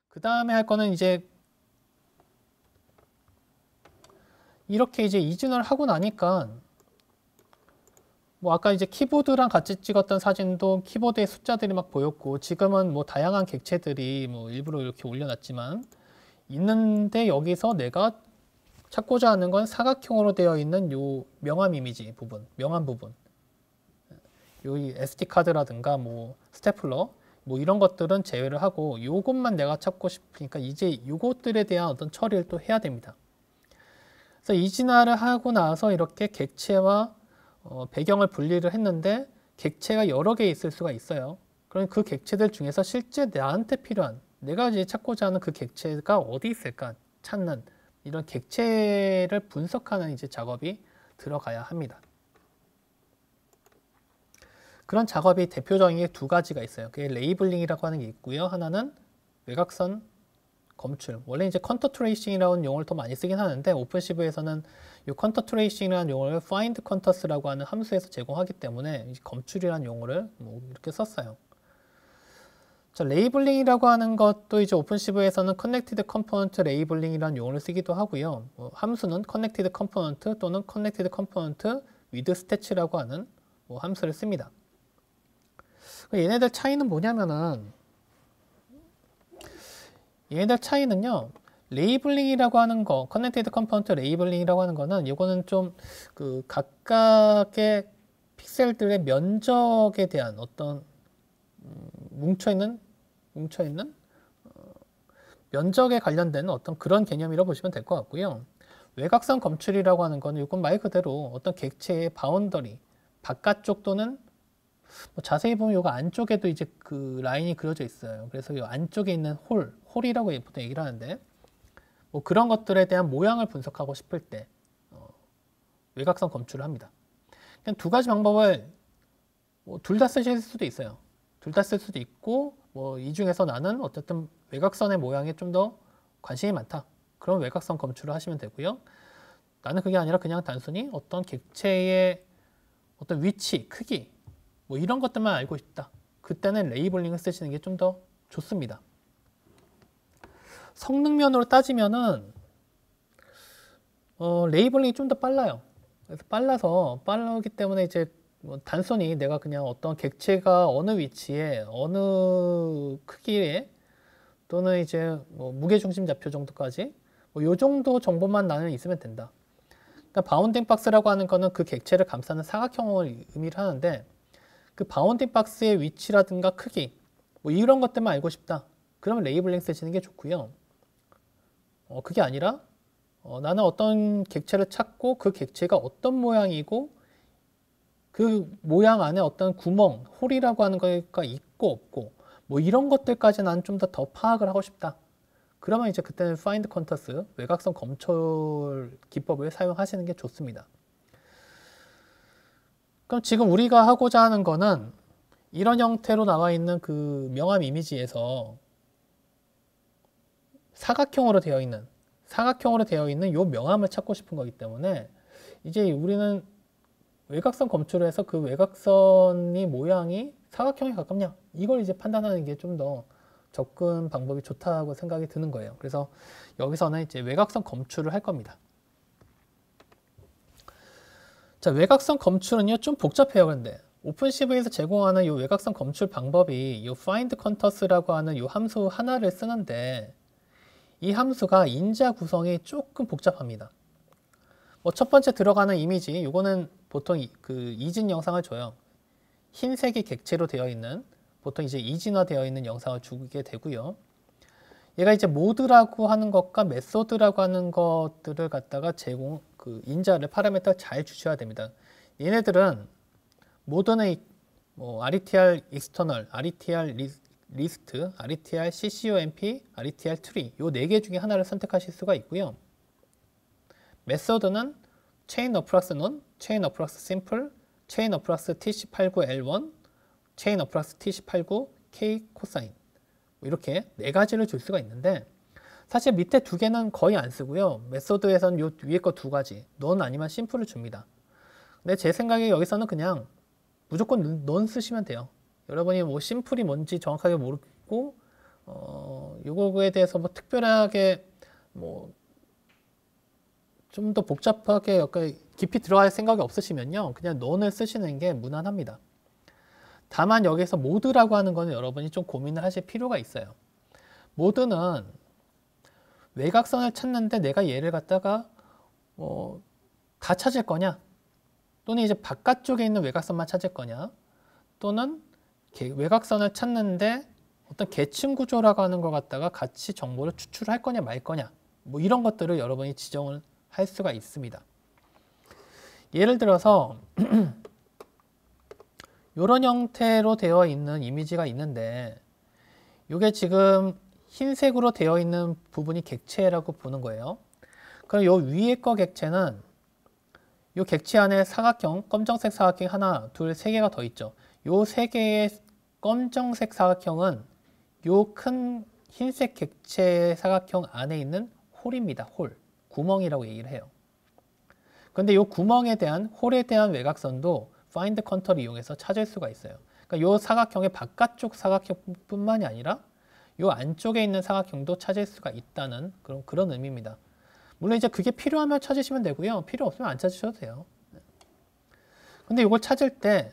그 다음에 할 거는 이제 이렇게 이제 이진을 하고 나니까 뭐 아까 이제 키보드랑 같이 찍었던 사진도 키보드에 숫자들이 막 보였고, 지금은 뭐 다양한 객체들이 뭐 일부러 이렇게 올려놨지만 있는데, 여기서 내가 찾고자 하는 건 사각형으로 되어 있는 요 명암 이미지 부분, 명암 부분, 요 SD 카드라든가 뭐 스테플러 뭐 이런 것들은 제외를 하고, 요것만 내가 찾고 싶으니까 이제 요것들에 대한 어떤 처리를 또 해야 됩니다. 그래서 이진화를 하고 나서 이렇게 객체와 배경을 분리를 했는데, 객체가 여러 개 있을 수가 있어요. 그럼 그 객체들 중에서 실제 나한테 필요한, 내가 이제 찾고자 하는 그 객체가 어디 있을까 찾는, 이런 객체를 분석하는 이제 작업이 들어가야 합니다. 그런 작업이 대표적인 게 두 가지가 있어요. 그게 레이블링이라고 하는 게 있고요. 하나는 외곽선 검출. 원래 이제 컨터 트레이싱이라는 용어를 더 많이 쓰긴 하는데, 오픈시브에서는 이 컨터 트레이싱이라는 용어를 find contous라고 하는 함수에서 제공하기 때문에 검출이라는 용어를 뭐 이렇게 썼어요. 자, 레이블링이라고 하는 것도 이제 오픈시브에서는 connected component 레이블링이라는 용어를 쓰기도 하고요. 함수는 connected component 또는 connected component with stats라고 하는 함수를 씁니다. 얘네들 차이는 뭐냐면은, 얘네들 차이는요, 레이블링이라고 하는 거, 커넥티드 컴포넌트 레이블링이라고 하는 거는, 이거는 좀 그 각각의 픽셀들의 면적에 대한 어떤 뭉쳐있는 면적에 관련된 어떤 그런 개념이라고 보시면 될 것 같고요. 외곽선 검출이라고 하는 거는 이건 말 그대로 어떤 객체의 바운더리, 바깥쪽 또는 뭐 자세히 보면 이거 안쪽에도 이제 그 라인이 그려져 있어요. 그래서 이 안쪽에 있는 홀이라고 보통 얘기를 하는데, 뭐 그런 것들에 대한 모양을 분석하고 싶을 때 외곽선 검출을 합니다. 그냥 두 가지 방법을 둘 다 쓰실 수도 있어요. 둘 다 쓸 수도 있고, 뭐 이 중에서 나는 어쨌든 외곽선의 모양에 좀 더 관심이 많다, 그럼 외곽선 검출을 하시면 되고요. 나는 그게 아니라 그냥 단순히 어떤 객체의 어떤 위치, 크기 뭐 이런 것들만 알고 싶다, 그때는 레이블링을 쓰시는 게 좀 더 좋습니다. 성능면으로 따지면은 레이블링이 좀 더 빨라요. 그래서 빠르기 때문에 이제 뭐 단순히 내가 그냥 어떤 객체가 어느 위치에 어느 크기에 또는 이제 뭐 무게중심 좌표 정도까지 뭐 요 정도 정보만 나는 있으면 된다. 그러니까 바운딩 박스라고 하는 거는 그 객체를 감싸는 사각형을 의미를 하는데, 그 바운딩 박스의 위치라든가 크기 뭐 이런 것들만 알고 싶다, 그러면 레이블링 쓰시는 게 좋고요. 그게 아니라 나는 어떤 객체를 찾고 그 객체가 어떤 모양이고 그 모양 안에 어떤 구멍, 홀이라고 하는 거가 있고 없고 뭐 이런 것들까지 난 좀 더 파악을 하고 싶다, 그러면 이제 그때는 find contours, 외곽선 검출 기법을 사용하시는 게 좋습니다. 그럼 지금 우리가 하고자 하는 거는 이런 형태로 나와 있는 그 명암 이미지에서 사각형으로 되어 있는 요 명암을 찾고 싶은 거기 때문에, 이제 우리는 외곽선 검출을 해서 그 외곽선이 모양이 사각형에 가깝냐, 이걸 이제 판단하는 게 좀 더 접근 방법이 좋다고 생각이 드는 거예요. 그래서 여기서는 이제 외곽선 검출을 할 겁니다. 자, 외곽선 검출은요 좀 복잡해요. 근데 오픈시브에서 제공하는 이 외곽선 검출 방법이 이 find contous라고 하는 이 함수 하나를 쓰는데, 이 함수가 인자 구성이 조금 복잡합니다. 첫 번째 들어가는 이미지, 이거는 보통 그 이진 영상을 줘요. 흰색이 객체로 되어 있는, 보통 이제 이진화되어 있는 영상을 주게 되고요. 얘가 이제 모드라고 하는 것과 메소드라고 하는 것들을 갖다가 그 인자를 파라미터를 잘 주셔야 됩니다. 얘네들은 모드는 뭐 RETR external, RETR list, RETR CCOMP, RETR tree 요 4개 중에 하나를 선택하실 수가 있고요. 메소드는 chain approx none, chain approx simple, chain approx tc89l1, chain approx tc89k cosine 이렇게 4가지를 줄 수가 있는데, 사실 밑에 2개는 거의 안 쓰고요. 메소드에서는 요 위에 거 2가지, none 아니면 simple을 줍니다. 근데 제 생각에 여기서는 그냥 무조건 none 쓰시면 돼요. 여러분이 뭐 심플이 뭔지 정확하게 모르고 요거에 대해서 뭐 특별하게 뭐 좀 더 복잡하게 약간 깊이 들어갈 생각이 없으시면요, 그냥 none을 쓰시는 게 무난합니다. 다만 여기서 모드라고 하는 거는 여러분이 좀 고민을 하실 필요가 있어요. 모드는 외곽선을 찾는데 내가 얘를 갖다가 다 찾을 거냐, 또는 이제 바깥쪽에 있는 외곽선만 찾을 거냐, 또는 외곽선을 찾는데 어떤 계층 구조라고 하는 걸 갖다가 같이 정보를 추출할 거냐 말 거냐, 뭐 이런 것들을 여러분이 지정을 할 수가 있습니다. 예를 들어서 이런 형태로 되어 있는 이미지가 있는데, 이게 지금 흰색으로 되어 있는 부분이 객체라고 보는 거예요. 그럼 요 위에 거 객체는 요 객체 안에 사각형, 검정색 사각형 하나, 둘, 세 개가 더 있죠. 요 세 개의 검정색 사각형은 요 큰 흰색 객체 사각형 안에 있는 홀입니다. 홀, 구멍이라고 얘기를 해요. 그런데 요 구멍에 대한, 홀에 대한 외곽선도 find 컨터를 이용해서 찾을 수가 있어요. 그러니까 요 사각형의 바깥쪽 사각형뿐만이 아니라 요 안쪽에 있는 사각형도 찾을 수가 있다는 그런 의미입니다. 물론 이제 그게 필요하면 찾으시면 되고요. 필요 없으면 안 찾으셔도 돼요. 근데 이걸 찾을 때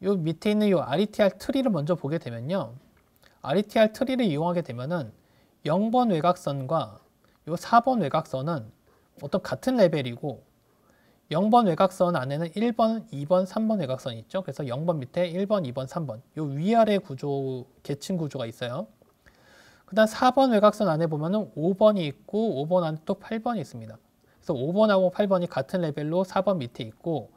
요 밑에 있는 요 RETR 트리를 먼저 보게 되면요, RETR 트리를 이용하게 되면은 0번 외곽선과 요 4번 외곽선은 어떤 같은 레벨이고, 0번 외곽선 안에는 1번, 2번, 3번 외곽선이 있죠. 그래서 0번 밑에 1번, 2번, 3번 요 위아래 구조, 계층 구조가 있어요. 그 다음 4번 외곽선 안에 보면은 5번이 있고 5번 안에 또 8번이 있습니다. 그래서 5번하고 8번이 같은 레벨로 4번 밑에 있고,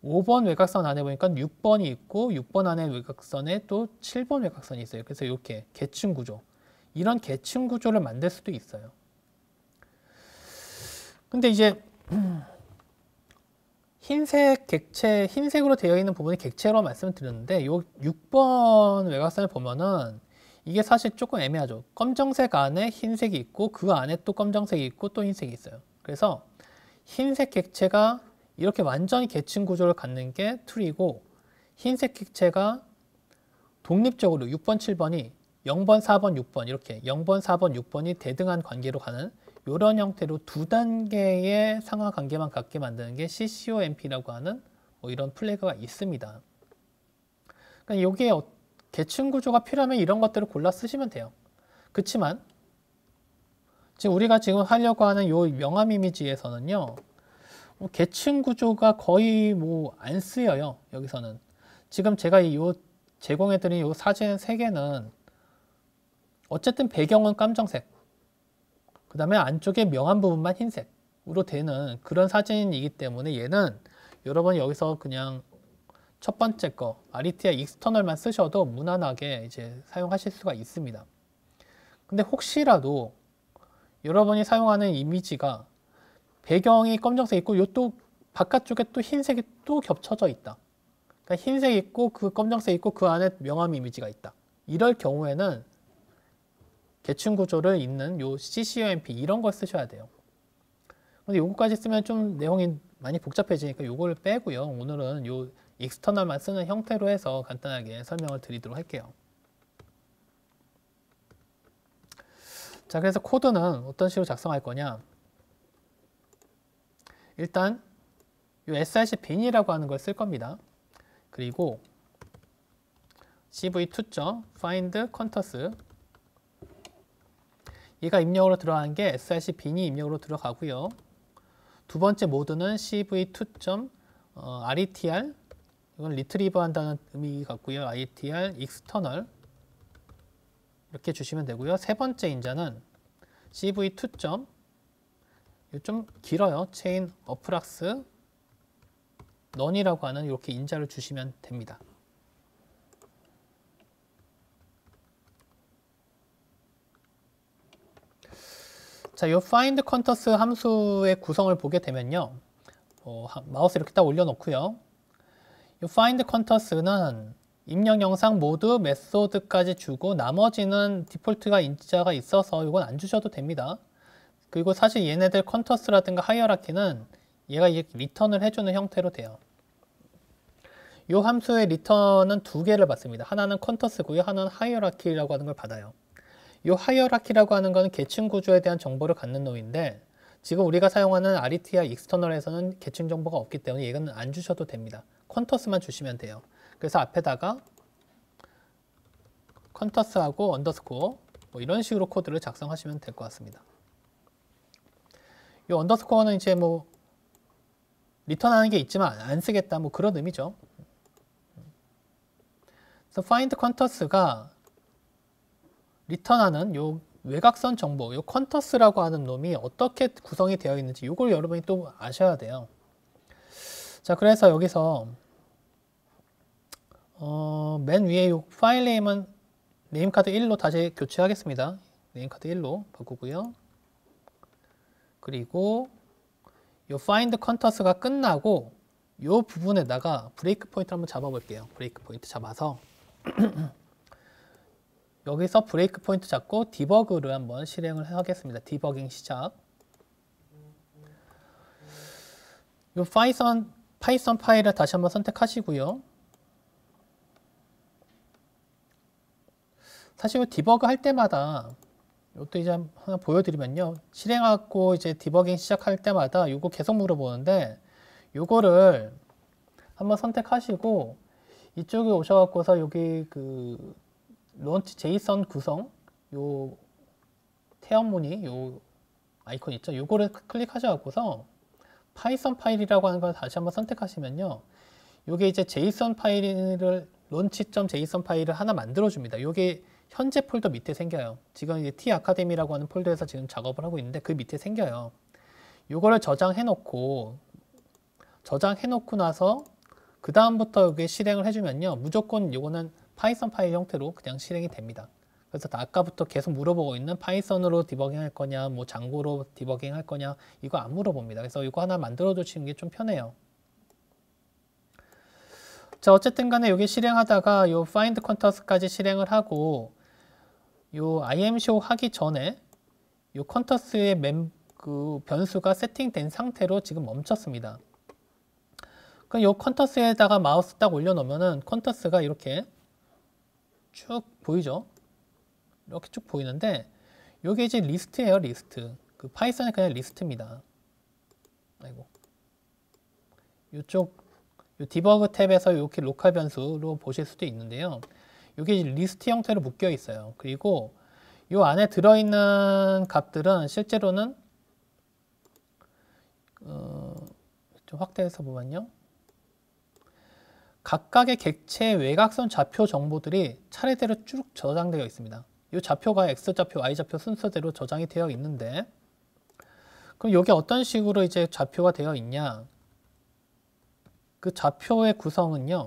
5번 외곽선 안에 보니까 6번이 있고 6번 안에 외곽선에 또 7번 외곽선이 있어요. 그래서 이렇게 계층 구조, 이런 계층 구조를 만들 수도 있어요. 근데 이제 흰색 객체, 흰색으로 되어 있는 부분이 객체로 말씀을 드렸는데, 요 6번 외곽선을 보면은 이게 사실 조금 애매하죠. 검정색 안에 흰색이 있고 그 안에 또 검정색이 있고 또 흰색이 있어요. 그래서 흰색 객체가 이렇게 완전히 계층 구조를 갖는 게 트리고, 흰색 객체가 독립적으로 6번, 7번이 0번, 4번, 6번 이렇게 0번, 4번, 6번이 대등한 관계로 가는 이런 형태로 두 단계의 상하 관계만 갖게 만드는 게 CCOMP라고 하는 이런 플래그가 있습니다. 그러니까 이게 계층 구조가 필요하면 이런 것들을 골라 쓰시면 돼요. 그렇지만 지금 우리가 지금 하려고 하는 이 명암 이미지에서는요, 계층 구조가 거의 뭐 안 쓰여요. 여기서는 지금 제가 제공해드린 이 사진 3개는 어쨌든 배경은 깜정색, 그 다음에 안쪽에 명암 부분만 흰색으로 되는 그런 사진이기 때문에, 얘는 여러분이 여기서 그냥 첫 번째 거 RETR 익스터널만 쓰셔도 무난하게 이제 사용하실 수가 있습니다. 근데 혹시라도 여러분이 사용하는 이미지가 배경이 검정색 있고 요 또 바깥쪽에 또 흰색이 또 겹쳐져 있다, 그러니까 흰색 있고 그 검정색 있고 그 안에 명암 이미지가 있다, 이럴 경우에는 계층 구조를 잇는 요 CCOMP 이런 걸 쓰셔야 돼요. 근데 요거까지 쓰면 좀 내용이 많이 복잡해지니까 요거를 빼고요. 오늘은 요 익스터널만 쓰는 형태로 해서 간단하게 설명을 드리도록 할게요. 자, 그래서 코드는 어떤 식으로 작성할 거냐? 일단 요 src bin이라고 하는 걸 쓸 겁니다. 그리고 cv2.find contours, 얘가 입력으로 들어간 게 src bin이 입력으로 들어가고요. 두 번째 모드는 cv2.retr, 이건 리트리버 한다는 의미 같고요. retr external 이렇게 주시면 되고요. 세 번째 인자는 cv2. 좀 길어요. chain approx none이라고 하는 이렇게 인자를 주시면 됩니다. 자, 이 find contours 함수의 구성을 보게 되면요, 마우스 이렇게 딱 올려놓고요. 이 find contours는 입력 영상 모드 메소드까지 주고, 나머지는 디폴트가 인자가 있어서 이건 안 주셔도 됩니다. 그리고 사실 얘네들 컨터스라든가 하이어라키는 얘가 이렇게 리턴을 해주는 형태로 돼요. 이 함수의 리턴은 두 개를 받습니다. 하나는 컨터스고요. 하나는 하이어라키라고 하는 걸 받아요. 이 하이어라키라고 하는 것은 계층 구조에 대한 정보를 갖는 놈인데 지금 우리가 사용하는 RETI 익스터널에서는 계층 정보가 없기 때문에 이거는 안 주셔도 됩니다. 컨터스만 주시면 돼요. 그래서 앞에다가 컨터스하고 언더스코어 뭐 이런 식으로 코드를 작성하시면 될 것 같습니다. 이 언더스코어는 이제 뭐 리턴하는 게 있지만 안 쓰겠다 뭐 그런 의미죠. 그래서 find 컨터스가 리턴하는 요 외곽선 정보, 요 컨터스라고 하는 놈이 어떻게 구성이 되어 있는지 이걸 여러분이 또 아셔야 돼요. 자, 그래서 여기서 맨 위에 요 파일 네임은 네임카드 1로 다시 교체하겠습니다. 네임카드 1로 바꾸고요. 그리고 요 find 컨터스가 끝나고 요 부분에다가 브레이크 포인트를 한번 잡아볼게요. 브레이크 포인트 잡아서 여기서 브레이크 포인트 잡고 디버그를 한번 실행을 하겠습니다. 디버깅 시작. 요 파이썬 파일을 다시 한번 선택하시고요. 사실 이 디버그 할 때마다 이것도 이제 하나 보여드리면요. 실행하고 이제 디버깅 시작할 때마다 요거 계속 물어보는데 요거를 한번 선택하시고 이쪽에 오셔갖고서 여기 그 런치 제이슨 구성 요 태연무늬 요 아이콘 있죠. 요거를 클릭하셔갖고서 파이썬 파일이라고 하는 걸 다시 한번 선택하시면요. 요게 이제 제이슨 파일을 launch.json 파일을 하나 만들어줍니다. 요게 현재 폴더 밑에 생겨요. 지금 이제 T 아카데미라고 하는 폴더에서 지금 작업을 하고 있는데 그 밑에 생겨요. 요거를 저장해놓고 나서 그 다음부터 여기 실행을 해주면요. 무조건 요거는 파이썬 파일 형태로 그냥 실행이 됩니다. 그래서 아까부터 계속 물어보고 있는 파이썬으로 디버깅 할 거냐, 뭐 장고로 디버깅 할 거냐, 이거 안 물어봅니다. 그래서 이거 하나 만들어 주시는 게 좀 편해요. 자, 어쨌든 간에 여기 실행하다가 요 find 컨터스까지 실행을 하고 요 imshow 하기 전에 요 컨터스의 그 변수가 세팅된 상태로 지금 멈췄습니다. 그럼 요 컨터스에다가 마우스 딱 올려놓으면은 컨터스가 이렇게 쭉 보이죠? 이렇게 쭉 보이는데 요게 이제 리스트예요, 리스트. 그 파이썬이 그냥 리스트입니다. 아이고. 요쪽 요 디버그 탭에서 이렇게 로컬 변수로 보실 수도 있는데요. 이게 리스트 형태로 묶여 있어요. 그리고 이 안에 들어있는 값들은 실제로는 좀 확대해서 보면요. 각각의 객체 외곽선 좌표 정보들이 차례대로 쭉 저장되어 있습니다. 이 좌표가 X좌표, Y좌표 순서대로 저장이 되어 있는데 그럼 이게 어떤 식으로 이제 좌표가 되어 있냐? 그 좌표의 구성은요.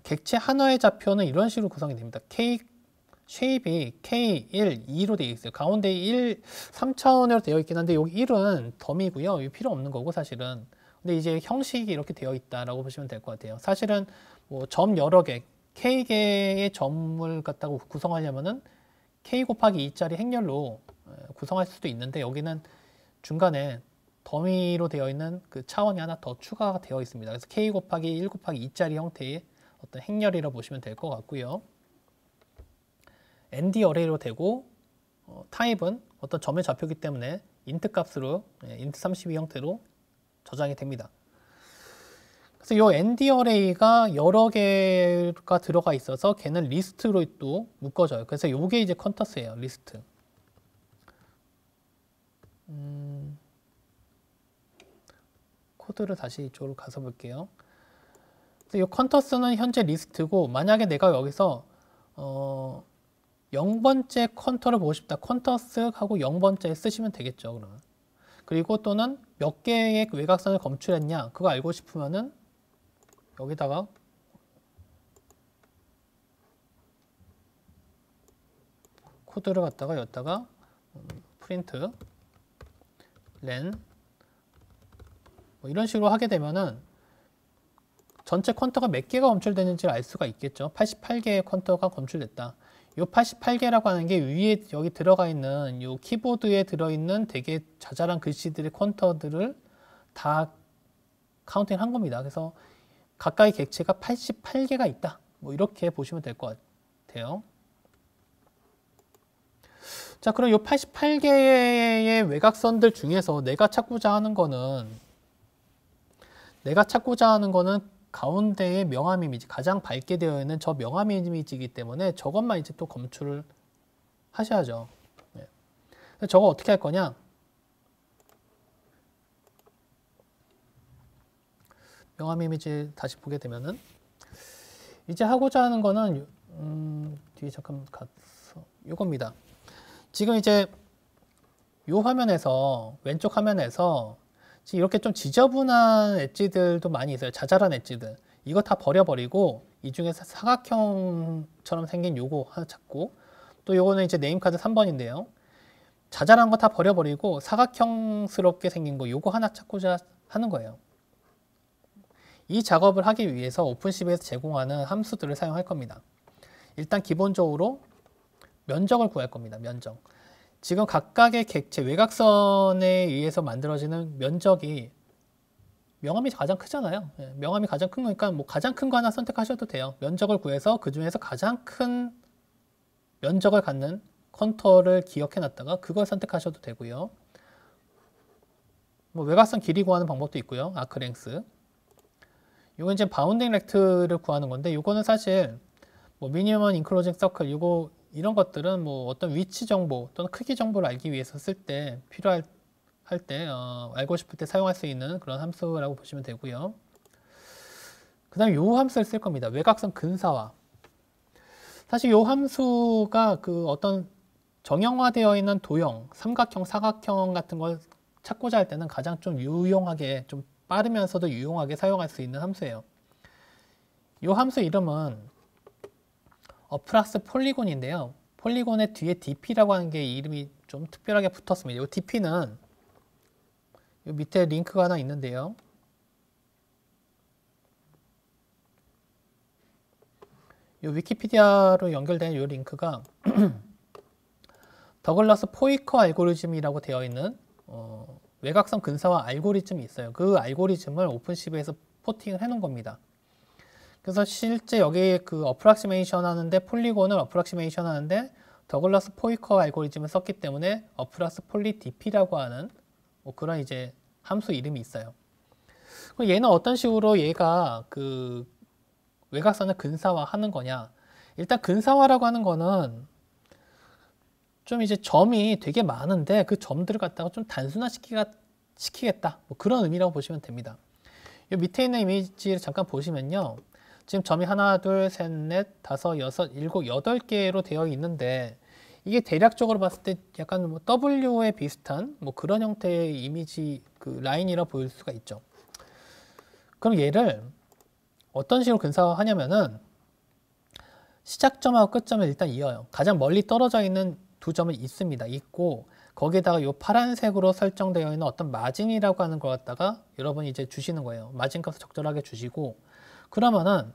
객체 하나의 좌표는 이런 식으로 구성이 됩니다. 쉐입이 K1, 2로 되어 있어요. 가운데 3차원으로 되어 있긴 한데 여기 1은 덤이고요. 이거 필요 없는 거고 사실은. 근데 이제 형식이 이렇게 되어 있다라고 보시면 될 것 같아요. 사실은 뭐 점 여러 개, K개의 점을 갖다가 구성하려면은 K 곱하기 2짜리 행렬로 구성할 수도 있는데 여기는 중간에 더미로 되어 있는 그 차원이 하나 더 추가가 되어 있습니다. 그래서 K 곱하기 1 곱하기 2짜리 형태의 어떤 행렬이라고 보시면 될 것 같고요. ND 어레이로 되고 타입은 어떤 점의 좌표이기 때문에 인트 값으로 인트 32 형태로 저장이 됩니다. 그래서 이 ND 어레이가 여러 개가 들어가 있어서 걔는 리스트로 또 묶어져요. 그래서 이게 이제 컨터스예요. 리스트. 코드를 다시 이쪽으로 가서 볼게요. 이 컨터스는 현재 리스트고 만약에 내가 여기서 0번째 컨터를 보고 싶다. 컨터스 하고 0번째 쓰시면 되겠죠. 그러면. 그리고 또는 몇 개의 외곽선을 검출했냐 그거 알고 싶으면은 여기다가 코드를 갖다가 여기다가 프린트 len 뭐 이런 식으로 하게 되면은 전체 쿼터가 몇 개가 검출되는지를 알 수가 있겠죠. 88개의 쿼터가 검출됐다. 이 88개라고 하는 게 위에 여기 들어가 있는 이 키보드에 들어있는 되게 자잘한 글씨들의 쿼터들을 다 카운팅 한 겁니다. 그래서 가까이 객체가 88개가 있다. 뭐 이렇게 보시면 될 것 같아요. 자, 그럼 이 88개의 외곽선들 중에서 내가 찾고자 하는 거는 가운데의 명암 이미지, 가장 밝게 되어 있는 저 명암 이미지이기 때문에 저것만 이제 또 검출을 하셔야죠. 네. 저거 어떻게 할 거냐? 명암 이미지 다시 보게 되면은 이제 하고자 하는 거는 뒤에 잠깐 가서 이겁니다. 지금 이제 요 화면에서 왼쪽 화면에서 지금 이렇게 좀 지저분한 엣지들도 많이 있어요. 자잘한 엣지들. 이거 다 버려버리고 이 중에서 사각형처럼 생긴 요거 하나 찾고 또 요거는 이제 네임카드 3번인데요. 자잘한 거 다 버려버리고 사각형스럽게 생긴 거 요거 하나 찾고자 하는 거예요. 이 작업을 하기 위해서 오픈CV에서 제공하는 함수들을 사용할 겁니다. 일단 기본적으로 면적을 구할 겁니다. 면적. 지금 각각의 객체, 외곽선에 의해서 만들어지는 면적이 명암이 가장 크잖아요. 명암이 가장 큰 거니까 뭐 가장 큰 거 하나 선택하셔도 돼요. 면적을 구해서 그 중에서 가장 큰 면적을 갖는 컨터를 기억해 놨다가 그걸 선택하셔도 되고요. 뭐 외곽선 길이 구하는 방법도 있고요. 아크랭스. 이건 이제 바운딩 렉트를 구하는 건데 이거는 사실 뭐 미니멈 인클로징 서클 이런 것들은 뭐 어떤 위치 정보 또는 크기 정보를 알기 위해서 쓸 때 필요할 때 알고 싶을 때 사용할 수 있는 그런 함수라고 보시면 되고요. 그 다음에 이 함수를 쓸 겁니다. 외곽선 근사화. 사실 이 함수가 그 어떤 정형화되어 있는 도형, 삼각형, 사각형 같은 걸 찾고자 할 때는 가장 좀 유용하게, 좀 빠르면서도 유용하게 사용할 수 있는 함수예요. 이 함수 이름은 어플러스 폴리곤인데요. 폴리곤의 뒤에 dp라고 하는 게 이름이 좀 특별하게 붙었습니다. 이 dp는 이 밑에 링크가 하나 있는데요. 이 위키피디아로 연결된 이 링크가 더글라스 포이커 알고리즘이라고 되어 있는 외곽선 근사화 알고리즘이 있어요. 그 알고리즘을 오픈CV에서 포팅을 해놓은 겁니다. 그래서 실제 여기 그 어프락시메이션 하는데 폴리곤을 어프락시메이션 하는데 더글라스 포이커 알고리즘을 썼기 때문에 어플러스 폴리 dp라고 하는 뭐 그런 이제 함수 이름이 있어요. 그럼 얘는 어떤 식으로 얘가 그 외곽선을 근사화하는 거냐? 일단 근사화라고 하는 거는 좀 이제 점이 되게 많은데 그 점들을 갖다가 좀 단순화시키겠다. 뭐 그런 의미라고 보시면 됩니다. 이 밑에 있는 이미지를 잠깐 보시면요. 지금 점이 하나, 둘, 셋, 넷, 다섯, 여섯, 일곱, 여덟 개로 되어 있는데 이게 대략적으로 봤을 때 약간 뭐 W에 비슷한 뭐 그런 형태의 이미지 그 라인이라 보일 수가 있죠. 그럼 얘를 어떤 식으로 근사화하냐면은 시작점하고 끝점을 일단 이어요. 가장 멀리 떨어져 있는 두 점은 있고 거기에다가 이 파란색으로 설정되어 있는 어떤 마진이라고 하는 걸 갖다가 여러분이 이제 주시는 거예요. 마진 값을 적절하게 주시고 그러면은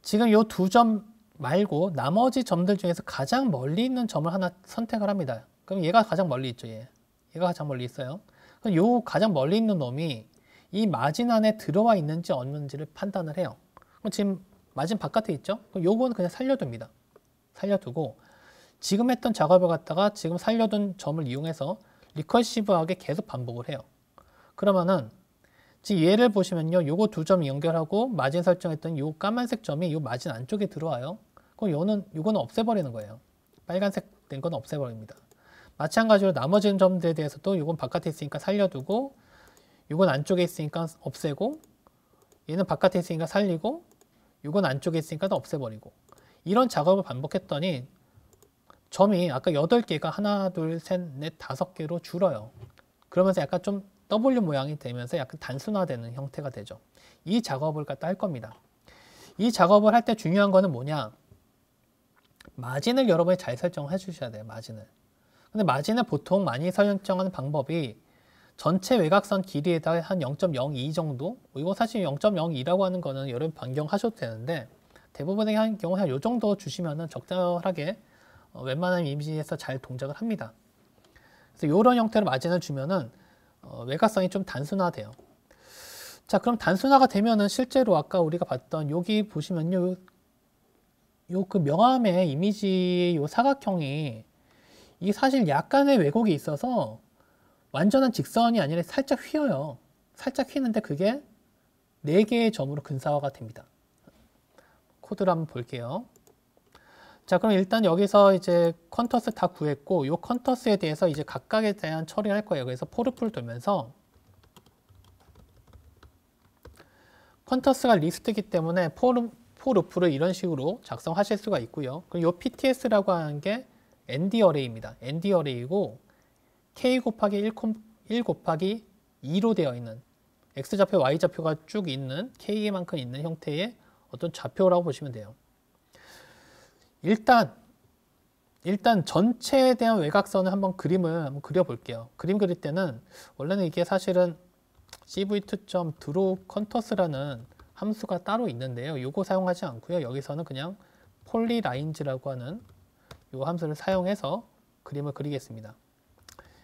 지금 이 두 점 말고 나머지 점들 중에서 가장 멀리 있는 점을 하나 선택을 합니다. 그럼 얘가 가장 멀리 있죠. 얘가 가장 멀리 있어요. 그럼 요 가장 멀리 있는 놈이 이 마진 안에 들어와 있는지 없는지를 판단을 해요. 그럼 지금 마진 바깥에 있죠? 그럼 요거는 그냥 살려둡니다. 살려두고 지금 했던 작업을 갖다가 지금 살려둔 점을 이용해서 리커시브하게 계속 반복을 해요. 그러면은 지금 얘를 보시면요. 요거 두 점 연결하고 마진 설정했던 요 까만색 점이 요 마진 안쪽에 들어와요. 그럼 요거는 없애버리는 거예요. 빨간색 된 건 없애버립니다. 마찬가지로 나머지 점들에 대해서도 요건 바깥에 있으니까 살려두고 요건 안쪽에 있으니까 없애고 얘는 바깥에 있으니까 살리고 요건 안쪽에 있으니까 없애버리고 이런 작업을 반복했더니 점이 아까 8개가 하나, 둘, 셋, 넷, 5개로 줄어요. 그러면서 약간 좀 W 모양이 되면서 약간 단순화되는 형태가 되죠. 이 작업을 갖다 할 겁니다. 이 작업을 할 때 중요한 거는 뭐냐? 마진을 여러분이 잘 설정해 주셔야 돼요. 마진을. 근데 마진을 보통 많이 설정하는 방법이 전체 외곽선 길이에다 한 0.02 정도? 이거 사실 0.02라고 하는 거는 여러분 변경하셔도 되는데 대부분의 경우 한 요 정도 주시면은 적절하게 웬만한 이미지에서 잘 동작을 합니다. 그래서 이런 형태로 마진을 주면은 외곽선이 좀 단순화돼요. 자, 그럼 단순화가 되면은 실제로 아까 우리가 봤던 여기 보시면요, 요 그 명암의 이미지 요 사각형이 이게 사실 약간의 왜곡이 있어서 완전한 직선이 아니라 살짝 휘어요. 살짝 휘는데 그게 4개의 점으로 근사화가 됩니다. 코드를 한번 볼게요. 자, 그럼 일단 여기서 이제 컨터스 다 구했고, 요 컨터스에 대해서 이제 각각에 대한 처리를 할 거예요. 그래서 포르풀 돌면서 컨터스가 리스트이기 때문에 포르풀을 이런 식으로 작성하실 수가 있고요. 그리고 요 PTS라고 하는 게 ND 어레이입니다. ND 어레이고 K 곱하기 1 곱하기 2로 되어 있는 X좌표, Y좌표가 쭉 있는 K만큼 있는 형태의 어떤 좌표라고 보시면 돼요. 일단 전체에 대한 외곽선을 한번 그림을 한번 그려볼게요. 그림 그릴 때는 원래는 이게 사실은 cv2.draw contour라는 함수가 따로 있는데요. 이거 사용하지 않고요. 여기서는 그냥 polylines라고 하는 이 함수를 사용해서 그림을 그리겠습니다.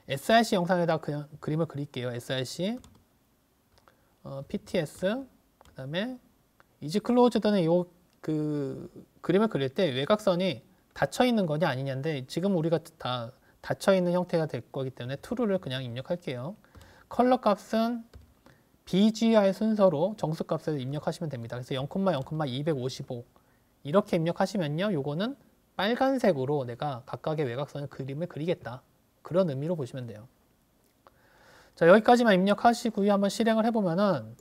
src 영상에다 그냥 그림을 그릴게요. src pts 그 다음에 is closed는 요 그림을 그릴 때 외곽선이 닫혀 있는 거냐 아니냐인데 지금 우리가 다 닫혀 있는 형태가 될 거기 때문에 true를 그냥 입력할게요. 컬러 값은 BGR 순서로 정수 값을 입력하시면 됩니다. 그래서 0,0,255 이렇게 입력하시면요. 요거는 빨간색으로 내가 각각의 외곽선의 그림을 그리겠다. 그런 의미로 보시면 돼요. 자, 여기까지만 입력하시고요. 한번 실행을 해보면은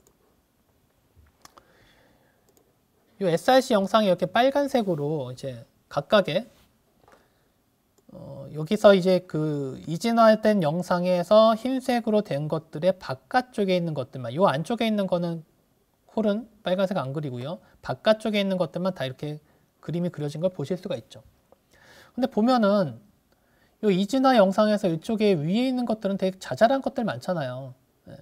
이 src 영상이 이렇게 빨간색으로 이제 각각의 여기서 이제 그 이진화된 영상에서 흰색으로 된 것들의 바깥쪽에 있는 것들만, 이 안쪽에 있는 거는 홀은 빨간색 안 그리고요. 바깥쪽에 있는 것들만 다 이렇게 그림이 그려진 걸 보실 수가 있죠. 근데 보면은 이 이진화 영상에서 이쪽에 위에 있는 것들은 되게 자잘한 것들 많잖아요. 네.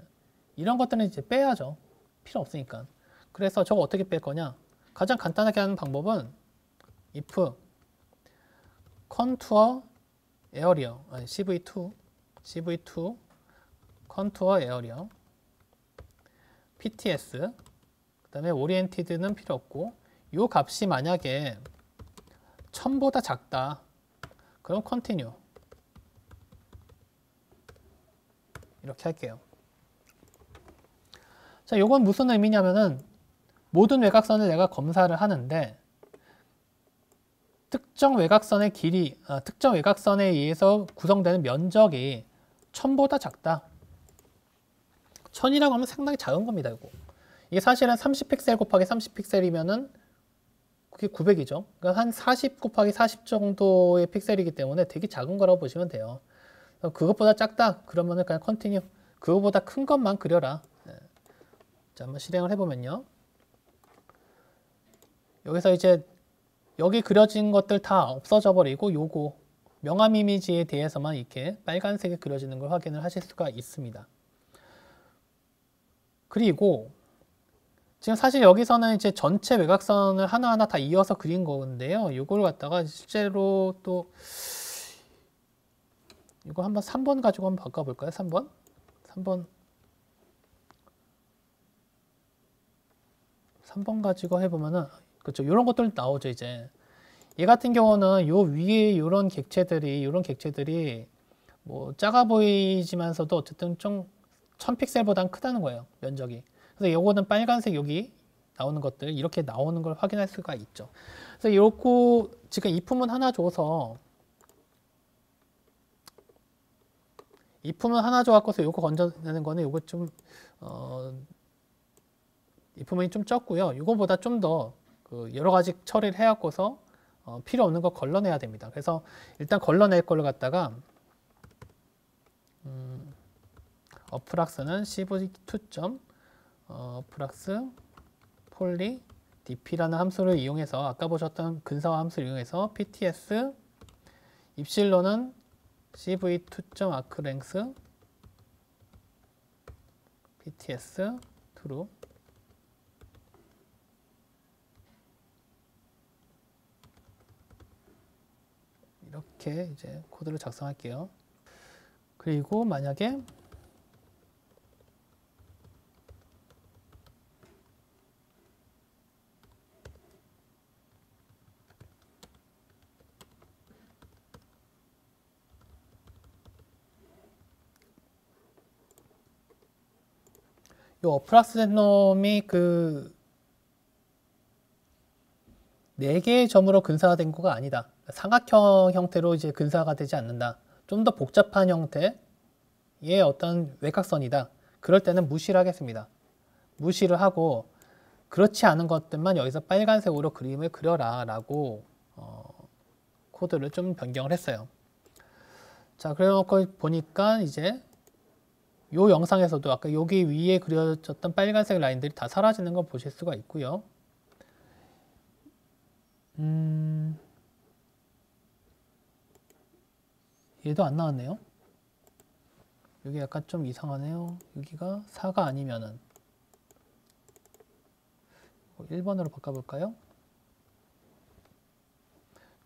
이런 것들은 이제 빼야죠. 필요 없으니까. 그래서 저거 어떻게 뺄 거냐? 가장 간단하게 하는 방법은 if contour area cv2 contour area pts 그 다음에 oriented는 필요 없고 이 값이 만약에 1000보다 작다 그럼 continue 이렇게 할게요. 자, 요건 무슨 의미냐면은 모든 외곽선을 내가 검사를 하는데 특정 외곽선의 길이, 특정 외곽선에 의해서 구성되는 면적이 1000보다 작다. 1000이라고 하면 상당히 작은 겁니다. 이게 사실은 30픽셀 곱하기 30픽셀이면은 그게 900이죠. 그러니까 한 40 곱하기 40 정도의 픽셀이기 때문에 되게 작은 거라고 보시면 돼요. 그것보다 작다. 그러면은 그냥 컨티뉴. 그거보다 큰 것만 그려라. 네. 자, 한번 실행을 해보면요. 여기서 이제 여기 그려진 것들 다 없어져 버리고 요거 명암 이미지에 대해서만 이렇게 빨간색에 그려지는 걸 확인을 하실 수가 있습니다. 그리고 지금 사실 여기서는 이제 전체 외곽선을 하나하나 다 이어서 그린 건데요. 이걸 갖다가 실제로 또 이거 한번 3번 가지고 한번 바꿔볼까요? 3번 가지고 해보면은 그렇죠. 이런 것들 나오죠. 이제 얘 같은 경우는 요 위에 이런 객체들이 뭐 작아 보이지만서도 어쨌든 좀 1000픽셀보다는 크다는 거예요. 면적이. 그래서 요거는 빨간색 여기 나오는 것들 이렇게 나오는 걸 확인할 수가 있죠. 그래서 요거 지금 이품은 하나 줘서 이품은 하나 줘갖고서 요거 건져내는 거는 요거 좀 이품이 좀 적고요. 이거보다 좀 더 여러 가지 처리를 해갖고서 필요 없는 거 걸러내야 됩니다. 그래서 일단 걸러낼 걸 갖다가 어프락스는 cv2. 플러스 폴리 dp라는 함수를 이용해서 아까 보셨던 근사화 함수를 이용해서 pts 입실론은 cv2.arclength pts true 이렇게 이제 코드를 작성할게요. 그리고 만약에 요 어프락스 된 놈이 그 4개의 점으로 근사화된 거가 아니다. 삼각형 형태로 이제 근사화가 되지 않는다. 좀 더 복잡한 형태의 어떤 외곽선이다. 그럴 때는 무시를 하겠습니다. 무시를 하고 그렇지 않은 것들만 여기서 빨간색으로 그림을 그려라 라고 코드를 좀 변경을 했어요. 자, 그래놓고 보니까 이제 요 영상에서도 아까 여기 위에 그려졌던 빨간색 라인들이 다 사라지는 걸 보실 수가 있고요. 얘도 안 나왔네요. 여기 약간 좀 이상하네요. 여기가 4가 아니면은 1번으로 바꿔볼까요?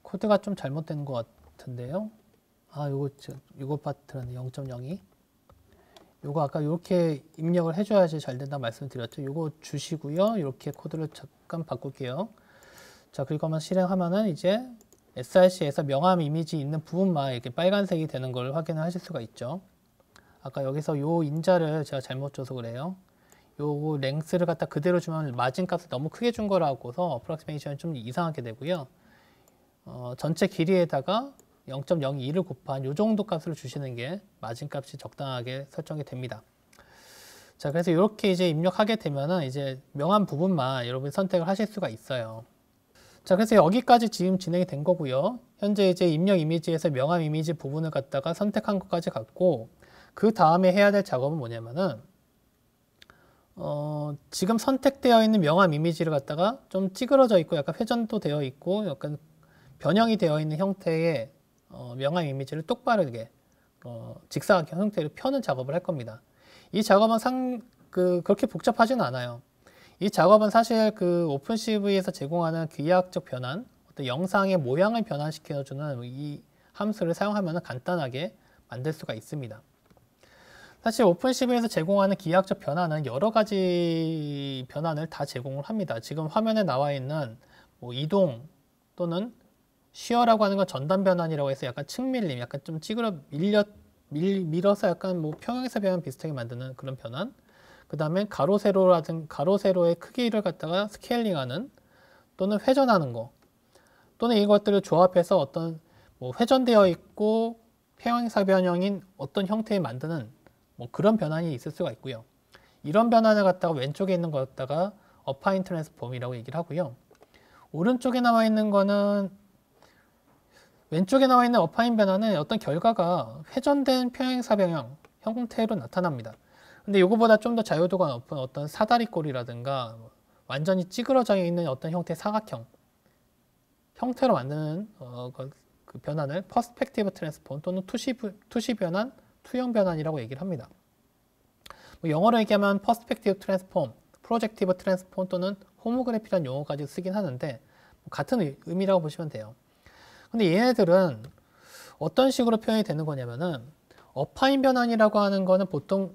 코드가 좀 잘못된 것 같은데요. 아, 요거 파트는 0.02. 요거 아까 이렇게 입력을 해줘야지 잘 된다 말씀드렸죠. 요거 주시고요. 이렇게 코드를 잠깐 바꿀게요. 자, 그리고 한번 실행하면은 이제 src에서 명암 이미지 있는 부분만 이렇게 빨간색이 되는 걸 확인을 하실 수가 있죠. 아까 여기서 요 인자를 제가 잘못 줘서 그래요. 요 랭스를 갖다 그대로 주면 마진 값을 너무 크게 준 거라고서 어프락시메이션이 좀 이상하게 되고요. 전체 길이에다가 0.02를 곱한 요 정도 값을 주시는 게 마진 값이 적당하게 설정이 됩니다. 자, 그래서 이렇게 이제 입력하게 되면은 이제 명암 부분만 여러분이 선택을 하실 수가 있어요. 자, 그래서 여기까지 지금 진행이 된 거고요. 현재 이제 입력 이미지에서 명암 이미지 부분을 갖다가 선택한 것까지 갔고, 그 다음에 해야 될 작업은 뭐냐면은 지금 선택되어 있는 명암 이미지를 갖다가 좀 찌그러져 있고 약간 회전도 되어 있고 약간 변형이 되어 있는 형태의 명암 이미지를 똑바르게 직사각형 형태로 펴는 작업을 할 겁니다. 이 작업은 그렇게 복잡하지는 않아요. 이 작업은 사실 그 오픈CV에서 제공하는 기하학적 변환, 어떤 영상의 모양을 변환시켜주는 이 함수를 사용하면 간단하게 만들 수가 있습니다. 사실 오픈CV에서 제공하는 기하학적 변환은 여러 가지 변환을 다 제공을 합니다. 지금 화면에 나와 있는 뭐 이동 또는 쉬어라고 하는 건 전단 변환이라고 해서 약간 측밀림, 약간 좀 밀어서 약간 뭐 평형에서 변환 비슷하게 만드는 그런 변환. 그 다음에 가로세로의 크기를 갖다가 스케일링하는 또는 회전하는 거 또는 이것들을 조합해서 어떤 뭐 회전되어 있고 평행사 변형인 어떤 형태에 만드는 뭐 그런 변환이 있을 수가 있고요. 이런 변환을 갖다가 왼쪽에 있는 거 갖다가 어파인 트랜스폼이라고 얘기를 하고요. 오른쪽에 나와 있는 거는 왼쪽에 나와 있는 어파인 변화는 어떤 결과가 회전된 평행사 변형 형태로 나타납니다. 근데 이거보다 좀 더 자유도가 높은 어떤 사다리꼴이라든가 완전히 찌그러져 있는 어떤 형태의 사각형 형태로 만드는 그 변환을 퍼스펙티브 트랜스폼 또는 투시 변환, 투영 변환이라고 얘기를 합니다. 뭐 영어로 얘기하면 퍼스펙티브 트랜스폼, 프로젝티브 트랜스폼 또는 호모그래피라는 용어까지 쓰긴 하는데 같은 의미라고 보시면 돼요. 근데 얘네들은 어떤 식으로 표현이 되는 거냐면은 어파인 변환이라고 하는 거는 보통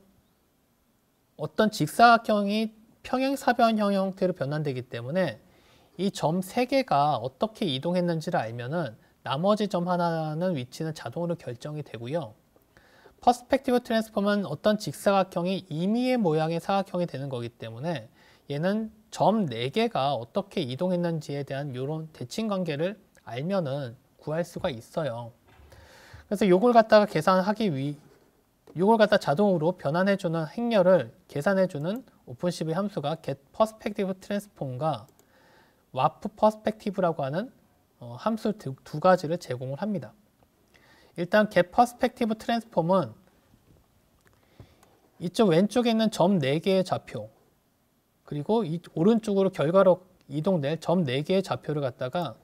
어떤 직사각형이 평행사변형 형태로 변환되기 때문에 이 점 3개가 어떻게 이동했는지를 알면은 나머지 점 하나는 위치는 자동으로 결정이 되고요. 퍼스펙티브 트랜스폼은 어떤 직사각형이 임의의 모양의 사각형이 되는 거기 때문에 얘는 점 4개가 어떻게 이동했는지에 대한 이런 대칭 관계를 알면은 구할 수가 있어요. 그래서 요걸 갖다가 요걸 갖다 자동으로 변환해주는 행렬을 계산해주는 오픈CV 함수가 getPerspectiveTransform과 warpPerspective라고 하는 함수 두 가지를 제공을 합니다. 일단 getPerspectiveTransform은 이쪽 왼쪽에 있는 점 4개의 좌표 그리고 오른쪽으로 결과로 이동될 점 4개의 좌표를 갖다가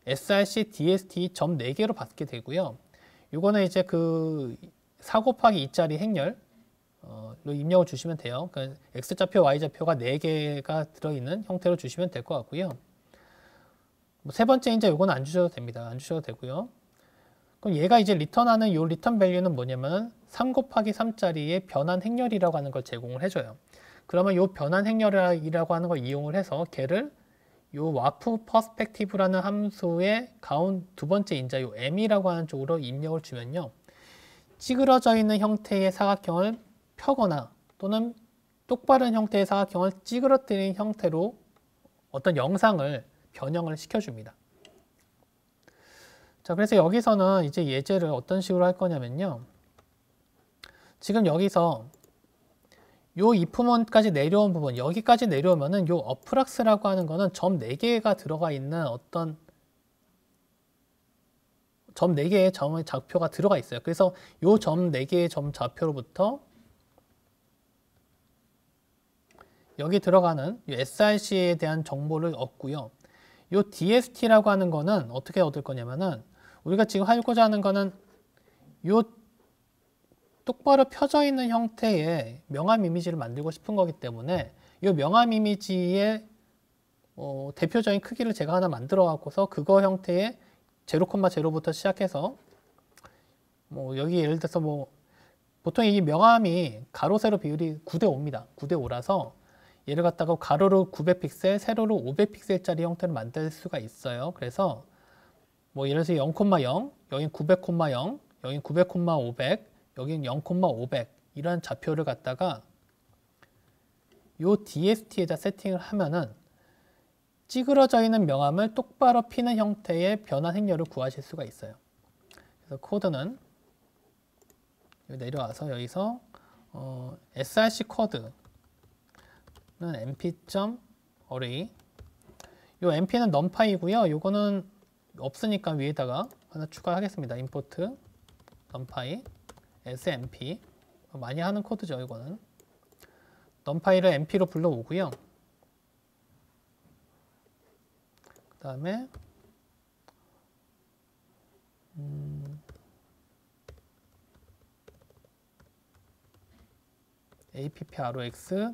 src dst 점 4개로 받게 되고요. 이거는 이제 그 4 곱하기 2짜리 행렬로 입력을 주시면 돼요. 그러니까 x좌표, y좌표가 4개가 들어있는 형태로 주시면 될 것 같고요. 뭐 세 번째 이제 이건 안 주셔도 됩니다. 안 주셔도 되고요. 그럼 얘가 이제 리턴하는 이 리턴 밸류는 뭐냐면 3 곱하기 3짜리의 변환 행렬이라고 하는 걸 제공을 해줘요. 그러면 이 변환 행렬이라고 하는 걸 이용을 해서 걔를 이 warp perspective라는 함수의 두 번째 인자 이 m이라고 하는 쪽으로 입력을 주면요. 찌그러져 있는 형태의 사각형을 펴거나 또는 똑바른 형태의 사각형을 찌그러뜨린 형태로 어떤 영상을 변형을 시켜줍니다. 자, 그래서 여기서는 이제 예제를 어떤 식으로 할 거냐면요. 지금 여기서 요 if문까지 내려온 부분, 여기까지 내려오면은 요 어프락스라고 하는 거는 점 4개가 들어가 있는 어떤 점 4개의 점의 좌표가 들어가 있어요. 그래서 요 점 4개의 점 좌표로부터 여기 들어가는 SRC에 대한 정보를 얻고요. 요 DST라고 하는 거는 어떻게 얻을 거냐면은 우리가 지금 하고자 하는 거는 요 똑바로 펴져 있는 형태의 명암 이미지를 만들고 싶은 거기 때문에 이 명암 이미지의 대표적인 크기를 제가 하나 만들어 갖고서 그거 형태의 0,0부터 시작해서 여기 예를 들어서 보통 이 명암이 가로 세로 비율이 9대 5입니다. 9대 5라서 얘를 갖다가 가로로 900픽셀, 세로로 500픽셀짜리 형태를 만들 수가 있어요. 그래서 예를 들어서 0,0, 여긴 900,0, 여긴 900,500, 여긴 0,500 이런 좌표를 갖다가 요 DST에다 세팅을 하면은 찌그러져 있는 명암을 똑바로 피는 형태의 변환 행렬을 구하실 수가 있어요. 그래서 코드는 여기 내려와서 여기서 src 코드는 np.array 요 np는 numpy이고요. 요거는 없으니까 위에다가 하나 추가하겠습니다. import numpy smp 많이 하는 코드죠. 이거는 numpy를 np로 불러오고요. 그 다음에 approx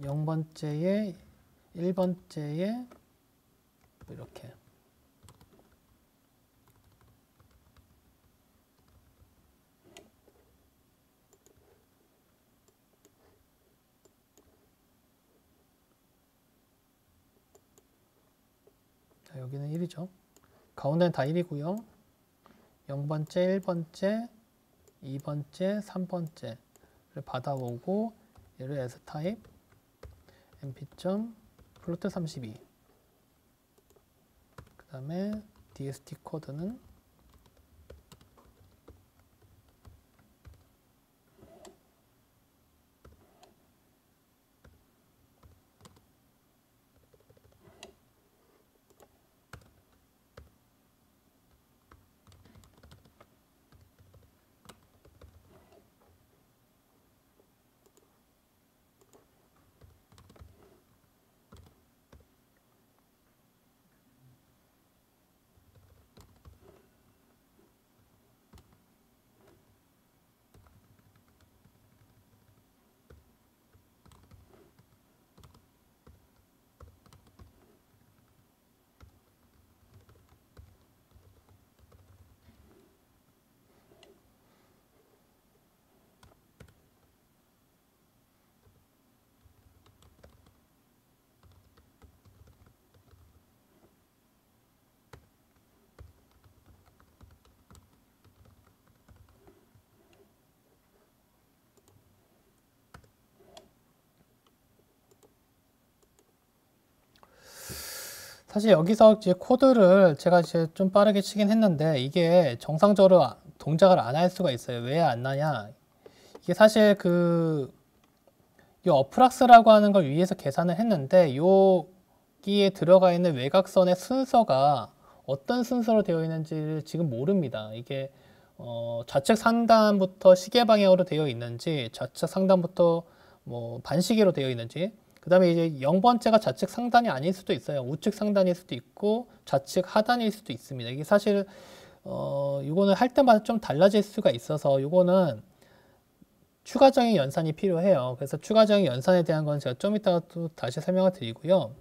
0번째에 1번째에 이렇게 여기는 1이죠. 가운데는 다 1이고요. 0번째, 1번째, 2번째, 3번째를 받아오고 얘를 stype np.float32 그 다음에 dst 코드는 사실 여기서 이제 코드를 제가 이제 좀 빠르게 치긴 했는데 이게 정상적으로 동작을 안 할 수가 있어요. 왜 안 나냐? 이게 사실 이 어프락스라고 하는 걸 위에서 계산을 했는데 여기에 들어가 있는 외곽선의 순서가 어떤 순서로 되어 있는지를 지금 모릅니다. 이게 좌측 상단부터 시계 방향으로 되어 있는지 좌측 상단부터 반시계로 되어 있는지 그 다음에 이제 0번째가 좌측 상단이 아닐 수도 있어요. 우측 상단일 수도 있고 좌측 하단일 수도 있습니다. 이게 사실 이거는 할 때마다 좀 달라질 수가 있어서 이거는 추가적인 연산이 필요해요. 그래서 추가적인 연산에 대한 건 제가 좀 이따가 또 다시 설명을 드리고요.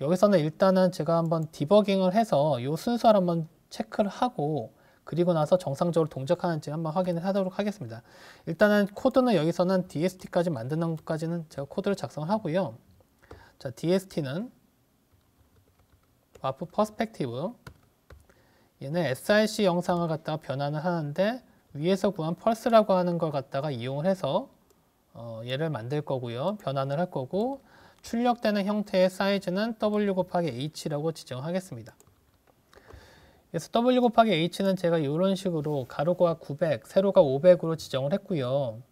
여기서는 일단은 제가 한번 디버깅을 해서 이 순서를 한번 체크를 하고 그리고 나서 정상적으로 동작하는지 한번 확인을 하도록 하겠습니다. 일단은 코드는 여기서는 DST까지 만드는 것까지는 제가 코드를 작성을 하고요. 자, DST는 와프 퍼스펙티브 얘는 SRC 영상을 갖다가 변환을 하는데 위에서 구한 펄스라고 하는 걸 갖다가 이용을 해서 얘를 만들 거고요. 변환을 할 거고 출력되는 형태의 사이즈는 W 곱하기 H라고 지정하겠습니다. 그래서 W 곱하기 H는 제가 이런 식으로 가로가 900, 세로가 500으로 지정을 했고요.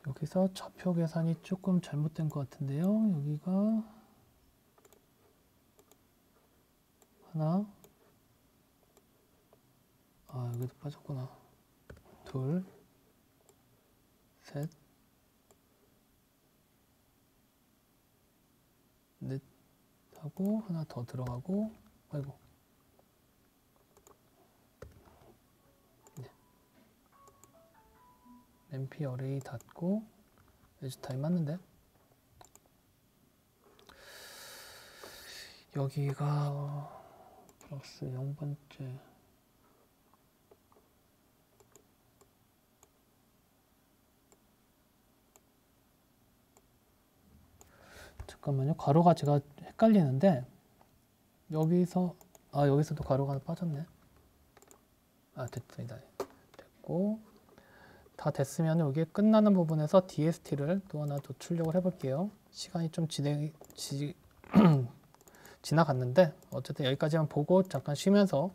여기서 좌표 계산이 조금 잘못된 것 같은데요. 여기가 하나, 여기도 빠졌구나. 둘, 셋, 넷 하고 하나 더 들어가고, 아이고. MP 어레이 닫고 에지 타임 맞는데? 여기가 플러스 0번째 잠깐만요. 가로가 제가 헷갈리는데 여기서도 가로가 하나 빠졌네. 됐습니다. 됐고 다 됐으면 여기 끝나는 부분에서 DST를 또 하나 더 출력을 해볼게요. 시간이 좀 지나갔는데 어쨌든 여기까지만 보고 잠깐 쉬면서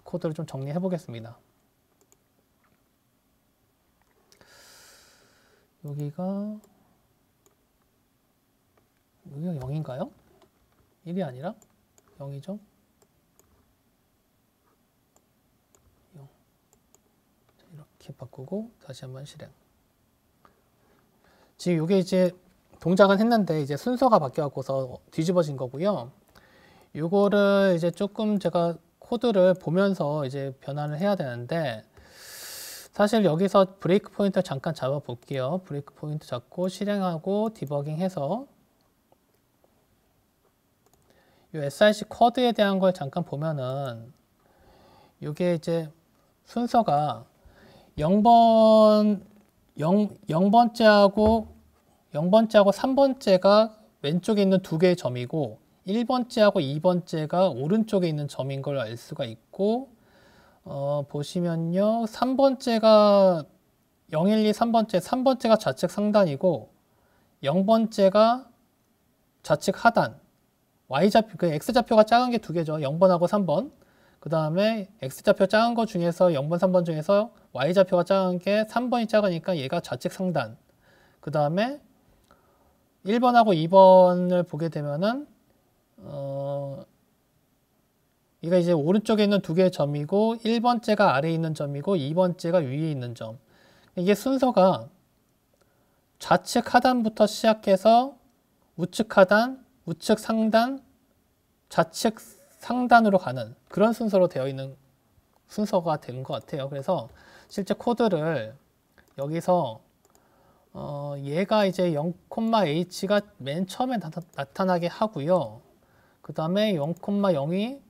코드를 좀 정리해 보겠습니다. 여기가 0인가요? 1이 아니라 0이죠? 0. 이렇게 바꾸고 다시 한번 실행. 지금 이게 이제 동작은 했는데 이제 순서가 바뀌어서 뒤집어진 거고요. 이거를 이제 조금 제가 코드를 보면서 이제 변환을 해야 되는데 사실 여기서 브레이크 포인트 잠깐 잡아 볼게요. 브레이크 포인트 잡고 실행하고 디버깅해서 이 SRC 쿼드에 대한 걸 잠깐 보면은 이게 이제 순서가 0번째하고 3번째가 왼쪽에 있는 두 개의 점이고 1번째하고 2번째가 오른쪽에 있는 점인 걸 알 수가 있고 보시면요 3번째가 012 3번째가 좌측 상단이고 0번째가 좌측 하단 Y좌표, 그 X좌표가 작은 게 두 개죠. 0번하고 3번. 그 다음에 X좌표 작은 거 중에서 0번, 3번 중에서 Y좌표가 작은 게 3번이 작으니까 얘가 좌측 상단. 그 다음에 1번하고 2번을 보게 되면은, 얘가 이제 오른쪽에 있는 두 개의 점이고, 1번째가 아래에 있는 점이고, 2번째가 위에 있는 점. 이게 순서가 좌측 하단부터 시작해서 우측 하단, 우측 상단, 좌측 상단으로 가는 그런 순서로 되어 있는 순서가 된 것 같아요. 그래서 실제 코드를 여기서 얘가 이제 0,h가 맨 처음에 나타나게 하고요. 그 다음에 0,0이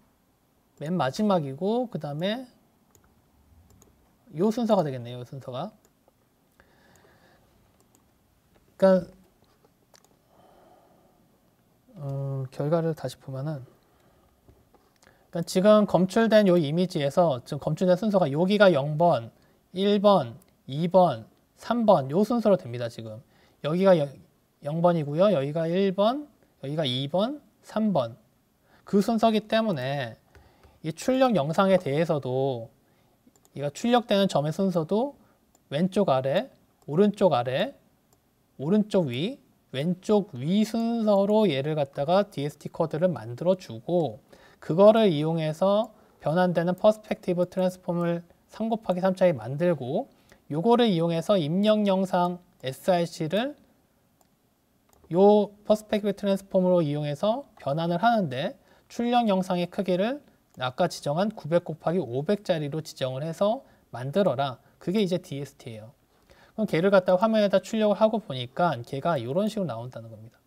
맨 마지막이고 그 다음에 이 순서가 되겠네요. 이 순서가. 그러니까 결과를 다시 보면은 그러니까 지금 검출된 요 이미지에서 지금 검출된 순서가 여기가 0번, 1번, 2번, 3번 요 순서로 됩니다. 지금 여기가 0번이고요. 여기가 1번, 여기가 2번, 3번 그 순서기 때문에 이 출력 영상에 대해서도 이가 출력되는 점의 순서도 왼쪽 아래, 오른쪽 위, 왼쪽 위 순서로 얘를 갖다가 DST 코드를 만들어 주고 그거를 이용해서 변환되는 퍼스펙티브 트랜스폼을 3 곱하기 3짜리 만들고 요거를 이용해서 입력 영상 src를 요 퍼스펙티브 트랜스폼으로 이용해서 변환을 하는데 출력 영상의 크기를 아까 지정한 900 곱하기 500짜리로 지정을 해서 만들어라. 그게 이제 DST예요. 그럼 걔를 갖다가 화면에다 출력을 하고 보니까 걔가 이런 식으로 나온다는 겁니다.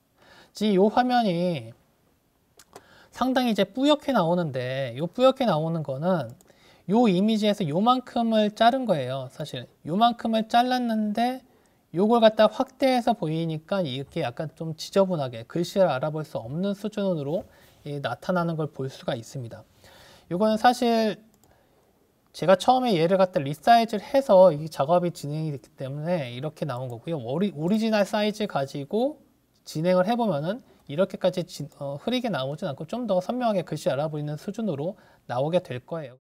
지금 이 화면이 상당히 이제 뿌옇게 나오는데 이 뿌옇게 나오는 거는 요 이미지에서 요만큼을 자른 거예요. 사실 요만큼을 잘랐는데 요걸 갖다 확대해서 보이니까 이렇게 약간 좀 지저분하게 글씨를 알아볼 수 없는 수준으로 나타나는 걸 볼 수가 있습니다. 이거는 사실 제가 처음에 얘를 갖다 리사이즈를 해서 이 작업이 진행이 됐기 때문에 이렇게 나온 거고요. 오리지널 사이즈 가지고 진행을 해보면은 이렇게까지 흐리게 나오진 않고 좀 더 선명하게 글씨 알아보이는 수준으로 나오게 될 거예요.